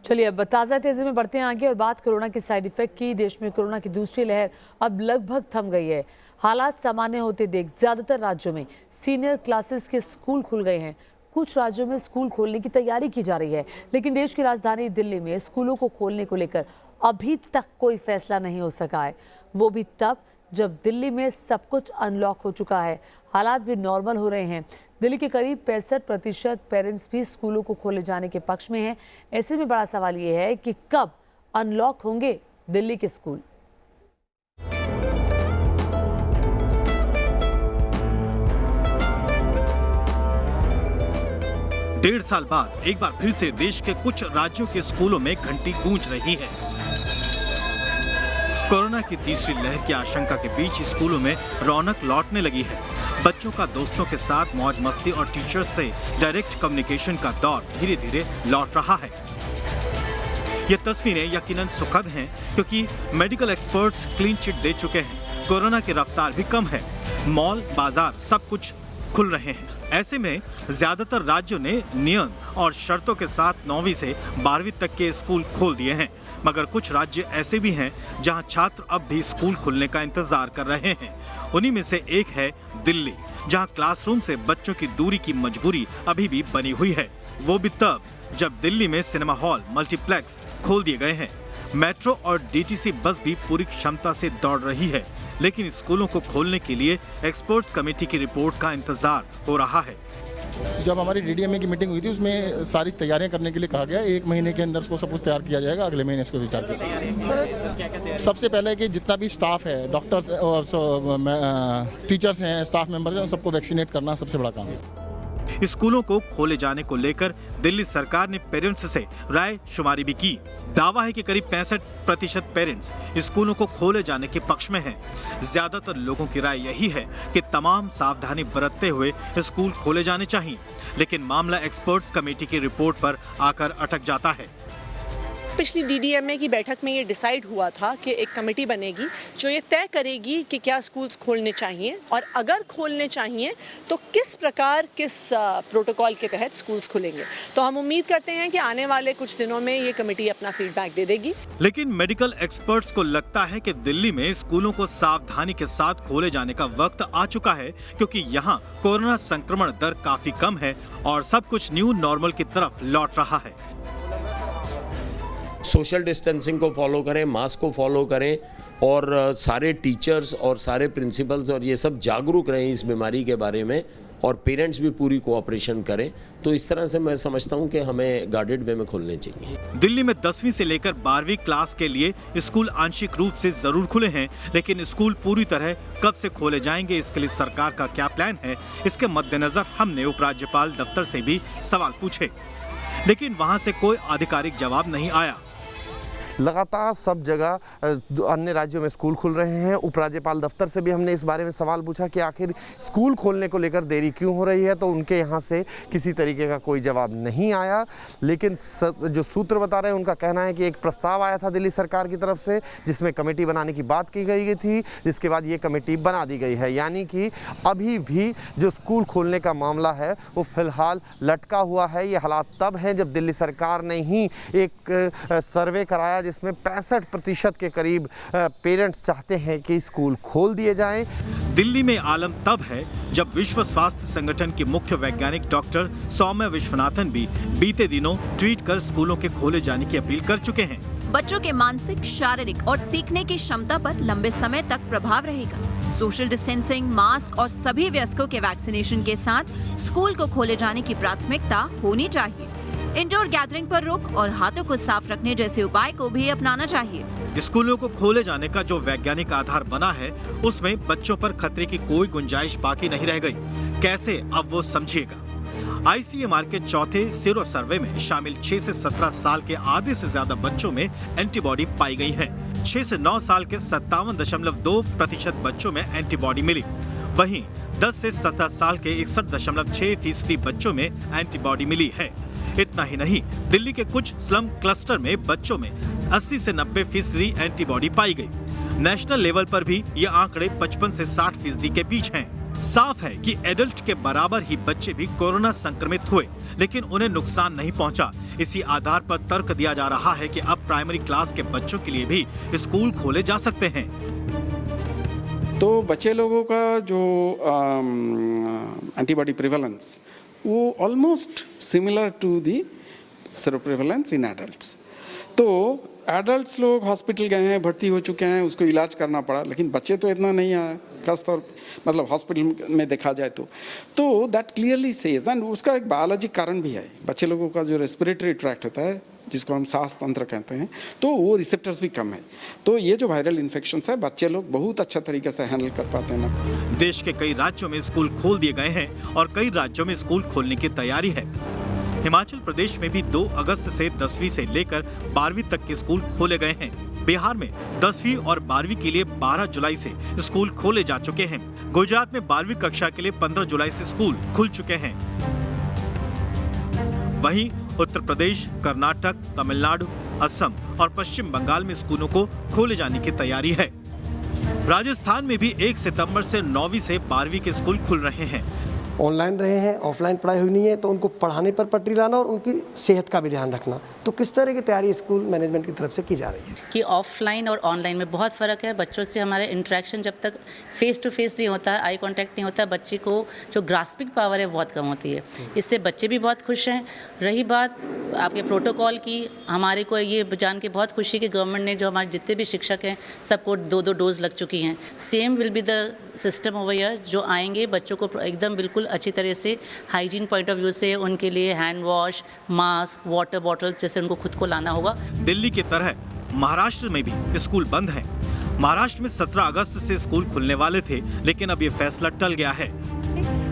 चलिए अब ताज़ा तेजी में बढ़ते हैं आगे और बात कोरोना के साइड इफेक्ट की। देश में कोरोना की दूसरी लहर अब लगभग थम गई है। हालात सामान्य होते देख ज्यादातर राज्यों में सीनियर क्लासेस के स्कूल खुल गए हैं। कुछ राज्यों में स्कूल खोलने की तैयारी की जा रही है, लेकिन देश की राजधानी दिल्ली में स्कूलों को खोलने को लेकर अभी तक कोई फैसला नहीं हो सका है। वो भी तब जब दिल्ली में सब कुछ अनलॉक हो चुका है, हालात भी नॉर्मल हो रहे हैं। दिल्ली के करीब 65% पेरेंट्स भी स्कूलों को खोले जाने के पक्ष में हैं। ऐसे में बड़ा सवाल ये है कि कब अनलॉक होंगे दिल्ली के स्कूल। डेढ़ साल बाद एक बार फिर से देश के कुछ राज्यों के स्कूलों में घंटी गूंज रही है। कोरोना की तीसरी लहर की आशंका के बीच स्कूलों में रौनक लौटने लगी है। बच्चों का दोस्तों के साथ मौज मस्ती और टीचर्स से डायरेक्ट कम्युनिकेशन का दौर धीरे धीरे लौट रहा है। ये तस्वीरें यकीनन सुखद हैं, क्योंकि मेडिकल एक्सपर्ट्स क्लीन चिट दे चुके हैं। कोरोना की रफ्तार भी कम है, मॉल बाजार सब कुछ खुल रहे हैं। ऐसे में ज्यादातर राज्यों ने नियम और शर्तों के साथ 9वीं से 12वीं तक के स्कूल खोल दिए हैं, मगर कुछ राज्य ऐसे भी हैं जहां छात्र अब भी स्कूल खुलने का इंतजार कर रहे हैं। उन्हीं में से एक है दिल्ली, जहां क्लासरूम से बच्चों की दूरी की मजबूरी अभी भी बनी हुई है। वो भी तब जब दिल्ली में सिनेमा हॉल, मल्टीप्लेक्स खोल दिए गए हैं। मेट्रो और डीटीसी बस भी पूरी क्षमता से दौड़ रही है, लेकिन स्कूलों को खोलने के लिए एक्सपर्ट्स कमेटी की रिपोर्ट का इंतजार हो रहा है। जब हमारी डीडीएमए की मीटिंग हुई थी, उसमें सारी तैयारियां करने के लिए कहा गया। 1 महीने के अंदर उसको सब कुछ तैयार किया जाएगा। अगले महीने इसको विचार किया। सबसे पहले कि जितना भी स्टाफ है, डॉक्टर्स, टीचर्स हैं, स्टाफ मेंबर्स हैं, सबको वैक्सीनेट करना सबसे बड़ा काम है। स्कूलों को खोले जाने को लेकर दिल्ली सरकार ने पेरेंट्स से राय शुमारी भी की। दावा है कि करीब 65% पेरेंट्स स्कूलों को खोले जाने के पक्ष में हैं। ज्यादातर लोगों की राय यही है कि तमाम सावधानी बरतते हुए स्कूल खोले जाने चाहिए, लेकिन मामला एक्सपर्ट्स कमेटी की रिपोर्ट पर आकर अटक जाता है। पिछली डीडीएमए की बैठक में ये डिसाइड हुआ था कि एक कमेटी बनेगी जो ये तय करेगी कि क्या स्कूल्स खोलने चाहिए, और अगर खोलने चाहिए तो किस प्रकार, किस प्रोटोकॉल के तहत स्कूल्स खुलेंगे। तो हम उम्मीद करते हैं कि आने वाले कुछ दिनों में ये कमेटी अपना फीडबैक दे देगी। लेकिन मेडिकल एक्सपर्ट्स को लगता है कि दिल्ली में स्कूलों को सावधानी के साथ खोले जाने का वक्त आ चुका है, क्योंकि यहाँ कोरोना संक्रमण दर काफी कम है और सब कुछ न्यू नॉर्मल की तरफ लौट रहा है। सोशल डिस्टेंसिंग को फॉलो करें, मास्क को फॉलो करें, और सारे टीचर्स और सारे प्रिंसिपल्स और ये सब जागरूक रहें इस बीमारी के बारे में, और पेरेंट्स भी पूरी कोऑपरेशन करें। तो इस तरह से मैं समझता हूं कि हमें गाइडेड वे में खोलने चाहिए। दिल्ली में 10वीं से लेकर 12वीं क्लास के लिए स्कूल आंशिक रूप से जरूर खुले हैं, लेकिन स्कूल पूरी तरह कब से खोले जाएंगे, इसके लिए सरकार का क्या प्लान है, इसके मद्देनजर हमने उपराज्यपाल दफ्तर से भी सवाल पूछे, लेकिन वहां से कोई आधिकारिक जवाब नहीं आया। लगातार सब जगह अन्य राज्यों में स्कूल खुल रहे हैं। उपराज्यपाल दफ्तर से भी हमने इस बारे में सवाल पूछा कि आखिर स्कूल खोलने को लेकर देरी क्यों हो रही है, तो उनके यहाँ से किसी तरीके का कोई जवाब नहीं आया। लेकिन जो सूत्र बता रहे हैं उनका कहना है कि एक प्रस्ताव आया था दिल्ली सरकार की तरफ से, जिसमें कमेटी बनाने की बात की गई थी, जिसके बाद ये कमेटी बना दी गई है। यानी कि अभी भी जो स्कूल खोलने का मामला है वो फिलहाल लटका हुआ है। ये हालात तब हैं जब दिल्ली सरकार ने ही एक सर्वे कराया जिसमें 65% के करीब पेरेंट्स चाहते हैं कि स्कूल खोल दिए जाएं। दिल्ली में आलम तब है जब विश्व स्वास्थ्य संगठन के मुख्य वैज्ञानिक डॉक्टर सौम्या विश्वनाथन भी बीते दिनों ट्वीट कर स्कूलों के खोले जाने की अपील कर चुके हैं। बच्चों के मानसिक, शारीरिक और सीखने की क्षमता पर लंबे समय तक प्रभाव रहेगा। सोशल डिस्टेंसिंग, मास्क और सभी वयस्कों के वैक्सीनेशन के साथ स्कूल को खोले जाने की प्राथमिकता होनी चाहिए। इंडोर गैदरिंग पर रोक और हाथों को साफ रखने जैसे उपाय को भी अपनाना चाहिए। स्कूलों को खोले जाने का जो वैज्ञानिक आधार बना है, उसमें बच्चों पर खतरे की कोई गुंजाइश बाकी नहीं रह गई। कैसे, अब वो समझिएगा। आईसीएमआर के चौथे सीरो सर्वे में शामिल 6 से 17 साल के आधे से ज्यादा बच्चों में एंटीबॉडी पाई गई है। 6 से 9 साल के 57.2% बच्चों में एंटीबॉडी मिली। वहीं 10 से 17 साल के 61.6% बच्चों में एंटीबॉडी मिली है। इतना ही नहीं, दिल्ली के कुछ स्लम क्लस्टर में बच्चों में 80 से 90% एंटीबॉडी पाई गई। नेशनल लेवल पर भी ये आंकड़े 55 से 60% के बीच हैं। साफ है कि एडल्ट के बराबर ही बच्चे भी कोरोना संक्रमित हुए, लेकिन उन्हें नुकसान नहीं पहुंचा। इसी आधार पर तर्क दिया जा रहा है कि अब प्राइमरी क्लास के बच्चों के लिए भी स्कूल खोले जा सकते हैं। तो बच्चे लोगों का जो एंटीबॉडी प्रिवेलेंस वो almost similar to the sero prevalence in adults. तो एडल्ट्स लोग हॉस्पिटल गए हैं, भर्ती हो चुके हैं, उसको इलाज करना पड़ा, लेकिन बच्चे तो इतना नहीं आया, खासतौर मतलब हॉस्पिटल में देखा जाए तो दैट क्लियरली सेज, एंड उसका एक बायोलॉजिक कारण भी है। बच्चे लोगों का जो रेस्पिरेटरी ट्रैक्ट होता है, जिसको हम सांस तंत्र कहते हैं, तो वो रिसेप्टर्स भी कम है। तो ये जो वायरल इन्फेक्शंस है, बच्चे लोग बहुत अच्छा तरीके से हैंडल कर पाते हैं ना। देश के कई राज्यों में स्कूल खोल दिए गए हैं और कई राज्यों में स्कूल खोलने की तैयारी है। हिमाचल प्रदेश में भी 2 अगस्त से 10वीं से लेकर 12वीं तक के स्कूल खोले गए हैं। बिहार में 10वीं और 12वीं के लिए 12 जुलाई से स्कूल खोले जा चुके हैं। गुजरात में 12वीं कक्षा के लिए 15 जुलाई से स्कूल खुल चुके हैं। वहीं उत्तर प्रदेश, कर्नाटक, तमिलनाडु, असम और पश्चिम बंगाल में स्कूलों को खोले जाने की तैयारी है। राजस्थान में भी 1 सितंबर से 9वीं से 12वीं के स्कूल खुल रहे हैं। ऑनलाइन रहे हैं, ऑफलाइन पढ़ाई हुई नहीं है, तो उनको पढ़ाने पर पटरी लाना और उनकी सेहत का भी ध्यान रखना। तो किस तरह की तैयारी स्कूल मैनेजमेंट की तरफ से की जा रही है? कि ऑफलाइन और ऑनलाइन में बहुत फ़र्क है। बच्चों से हमारे इंटरेक्शन जब तक फेस टू फेस नहीं होता है, आई कांटेक्ट नहीं होता है, बच्चे को जो ग्रास्पिंग पावर है बहुत कम होती है। इससे बच्चे भी बहुत खुश हैं। रही बात आपके प्रोटोकॉल की, हमारे को ये जान के बहुत खुशी कि गवर्नमेंट ने जो हमारे जितने भी शिक्षक हैं सबको 2-2 डोज लग चुकी हैं। Same will be the system over here. जो आएंगे बच्चों को एकदम बिल्कुल अच्छी तरह से हाइजीन पॉइंट ऑफ व्यू से उनके लिए hand wash, mask, water bottle जैसे उनको खुद को लाना होगा। दिल्ली की तरह महाराष्ट्र में भी स्कूल बंद हैं। महाराष्ट्र में 17 अगस्त से स्कूल खुलने वाले थे, लेकिन अब ये फैसला टल गया है।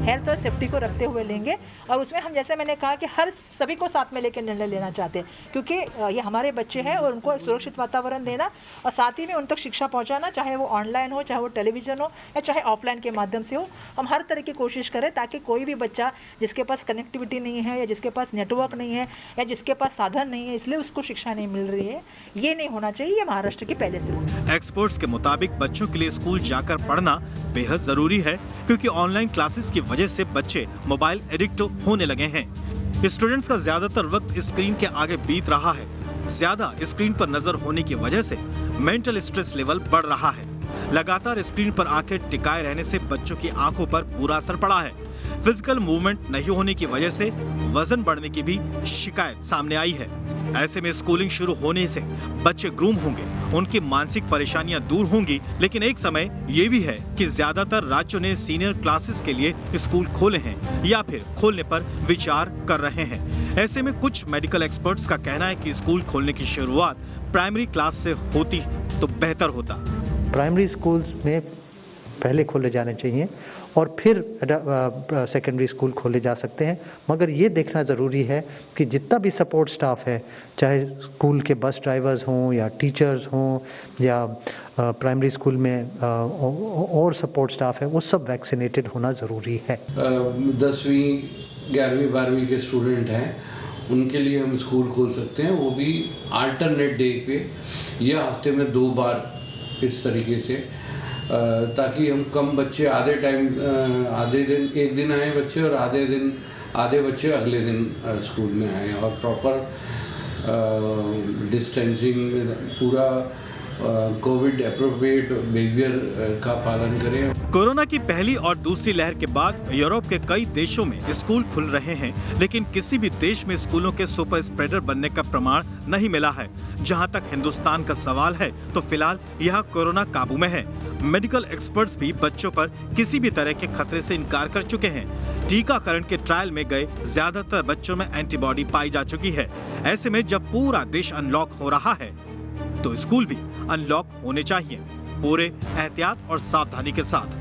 हेल्थ और सेफ्टी को रखते हुए लेंगे और उसमें हम, जैसे मैंने कहा, कि हर सभी को साथ में लेकर निर्णय लेना चाहते हैं, क्योंकि ये हमारे बच्चे हैं और उनको एक सुरक्षित वातावरण देना और साथ ही में उन तक शिक्षा पहुंचाना, चाहे वो ऑनलाइन हो, चाहे वो टेलीविजन हो या चाहे ऑफलाइन के माध्यम से हो। हम हर तरह की कोशिश करें ताकि कोई भी बच्चा जिसके पास कनेक्टिविटी नहीं है या जिसके पास नेटवर्क नहीं है या जिसके पास साधन नहीं है, इसलिए उसको शिक्षा नहीं मिल रही है, ये नहीं होना चाहिए। ये महाराष्ट्र की पहले से एक्सपर्ट्स के मुताबिक बच्चों के लिए स्कूल जाकर पढ़ना बेहद जरूरी है, क्योंकि ऑनलाइन क्लासेस की वजह से बच्चे मोबाइल एडिक्ट होने लगे हैं। स्टूडेंट्स का ज्यादातर वक्त स्क्रीन के आगे बीत रहा है। ज्यादा स्क्रीन पर नजर होने की वजह से मेंटल स्ट्रेस लेवल बढ़ रहा है। लगातार स्क्रीन पर आंखें टिकाए रहने से बच्चों की आंखों पर बुरा असर पड़ा है। फिजिकल मूवमेंट नहीं होने की वजह से वजन बढ़ने की भी शिकायत सामने आई है। ऐसे में स्कूलिंग शुरू होने से बच्चे ग्रूम होंगे, उनकी मानसिक परेशानियां दूर होंगी, लेकिन एक समय ये भी है कि ज्यादातर राज्यों ने सीनियर क्लासेस के लिए स्कूल खोले हैं या फिर खोलने पर विचार कर रहे हैं। ऐसे में कुछ मेडिकल एक्सपर्ट्स का कहना है कि स्कूल खोलने की शुरुआत प्राइमरी क्लास से होती तो बेहतर होता। प्राइमरी स्कूल्स में पहले खोले जाने चाहिए और फिर सेकेंडरी स्कूल खोले जा सकते हैं, मगर ये देखना ज़रूरी है कि जितना भी सपोर्ट स्टाफ है, चाहे स्कूल के बस ड्राइवर्स हों या टीचर्स हों या प्राइमरी स्कूल में और सपोर्ट स्टाफ है, वो सब वैक्सीनेटेड होना ज़रूरी है। 10वीं 11वीं 12वीं के स्टूडेंट हैं, उनके लिए हम स्कूल खोल सकते हैं, वो भी अल्टरनेट डे पे या हफ्ते में 2 बार इस तरीके से, ताकि हम कम बच्चे आधे दिन एक दिन आए बच्चे और आधे बच्चे अगले दिन स्कूल में आए और प्रॉपर डिस्टेंसिंग, पूरा कोविड एप्रोप्रिएट बिहेवियर का पालन करें। कोरोना की पहली और दूसरी लहर के बाद यूरोप के कई देशों में स्कूल खुल रहे हैं, लेकिन किसी भी देश में स्कूलों के सुपर स्प्रेडर बनने का प्रमाण नहीं मिला है। जहां तक हिंदुस्तान का सवाल है तो फिलहाल यहाँ कोरोना काबू में है। मेडिकल एक्सपर्ट्स भी बच्चों पर किसी भी तरह के खतरे से इनकार कर चुके हैं। टीकाकरण के ट्रायल में गए ज्यादातर बच्चों में एंटीबॉडी पाई जा चुकी है। ऐसे में जब पूरा देश अनलॉक हो रहा है तो स्कूल भी अनलॉक होने चाहिए, पूरे एहतियात और सावधानी के साथ।